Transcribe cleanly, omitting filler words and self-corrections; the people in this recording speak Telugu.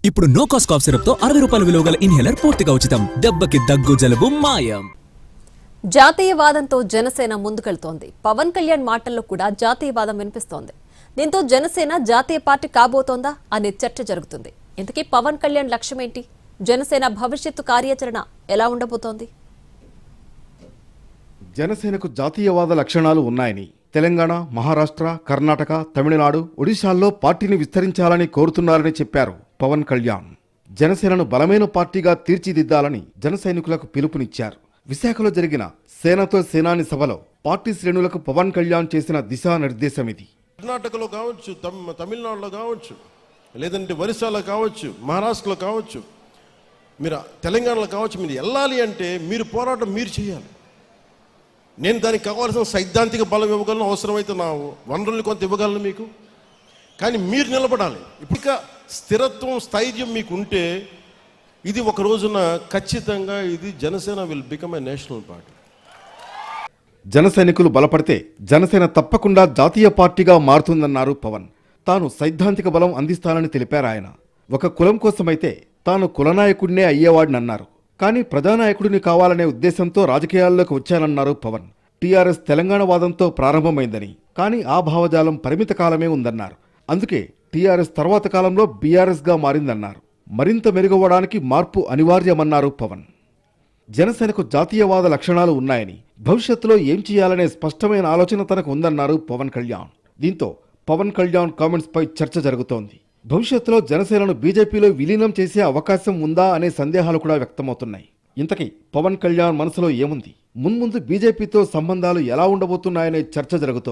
ఇప్పుడు నో కాస్ట్ కాఫ్ సిరప్ తో 60 రూపాయల విలువ గల ఇన్హేలర్ పూర్తిగా ఉచితం. దెబ్బకి దగ్గు జలుబు మాయం. జాతీయవాదంతో జనసేన ముందుకెళ్తోంది. పవన్ కళ్యాణ్ మాటల్లో కూడా జాతీయవాదం వినిపిస్తోంది. దీంతో జనసేన జాతీయ పార్టీ కాబోతోందా అనే చర్చ జరుగుతుంది. ఇంతకీ పవన్ కళ్యాణ్ లక్ష్యం ఏంటి? జనసేన భవిష్యత్తు కార్యాచరణ ఎలా ఉండబోతోంది? జనసేనకు జాతీయవాద లక్షణాలు ఉన్నాయని తెలంగాణ, మహారాష్ట్ర, కర్ణాటక, తమిళనాడు, ఒడిశాల్లో పార్టీని విస్తరించాలని కోరుతున్నారని చెప్పారు పవన్ కళ్యాణ్. జనసేనను బలమైన పార్టీగా తీర్చిదిద్దాలని జన సైనికులకు పిలుపునిచ్చారు. విశాఖలో జరిగిన సేనతో సేనాని సభలో పార్టీ శ్రేణులకు పవన్ కళ్యాణ్ చేసిన దిశానిర్దేశం ఇది. కర్ణాటకలో కావచ్చు, తమిళనాడులో కావచ్చు, లేదంటే ఒరిస్సాలో కావచ్చు, మహారాష్ట్రలో కావచ్చు, మీరు తెలంగాణలో కావచ్చు, మీరు వెళ్ళాలి అంటే మీరు పోరాటం మీరు చేయాలి. నేను దానికి కావాల్సిన సైద్ధాంతిక బలం ఇవ్వగలను, అవసరమైతే నా వనరుల్ని కొంత ఇవ్వగలను మీకు. కానీ మీరు నిలబడాలి. ఇప్పుడు స్థిరత్వం, స్థైర్యం మీకు ఉంటే ఇది ఒక రోజున ఖచ్చితంగా ఇది Janasena will become a national party. జన సైనికులు బలపడితే జనసేన తప్పకుండా జాతీయ పార్టీగా మారుతుందన్నారు పవన్. తాను సైద్ధాంతిక బలం అందిస్తానని తెలిపారు ఆయన. ఒక కులం కోసమైతే తాను కులనాయకుడినే అయ్యేవాడినన్నారు. కానీ ప్రజానాయకుడిని కావాలనే ఉద్దేశంతో రాజకీయాల్లోకి వచ్చానన్నారు పవన్. టీఆర్ఎస్ తెలంగాణ వాదంతో ప్రారంభమైందని, కానీ ఆ భావజాలం పరిమిత కాలమే ఉందన్నారు. అందుకే టీఆర్ఎస్ తర్వాత కాలంలో బీఆర్ఎస్గా మారిందన్నారు. మరింత మెరుగవడానికి మార్పు అనివార్యమన్నారు పవన్. జనసేనకు జాతీయవాద లక్షణాలు ఉన్నాయని, భవిష్యత్తులో ఏం చేయాలనే స్పష్టమైన ఆలోచన తనకు ఉందన్నారు పవన్ కళ్యాణ్. దీంతో పవన్ కళ్యాణ్ కామెంట్స్ పై చర్చ జరుగుతోంది. భవిష్యత్తులో జనసేనను బీజేపీలో విలీనం చేసే అవకాశం ఉందా అనే సందేహాలు కూడా వ్యక్తమవుతున్నాయి. ఇంతకీ పవన్ కళ్యాణ్ మనసులో ఏముంది? మున్ముందు బీజేపీతో సంబంధాలు ఎలా ఉండబోతున్నాయనే చర్చ జరుగుతోంది.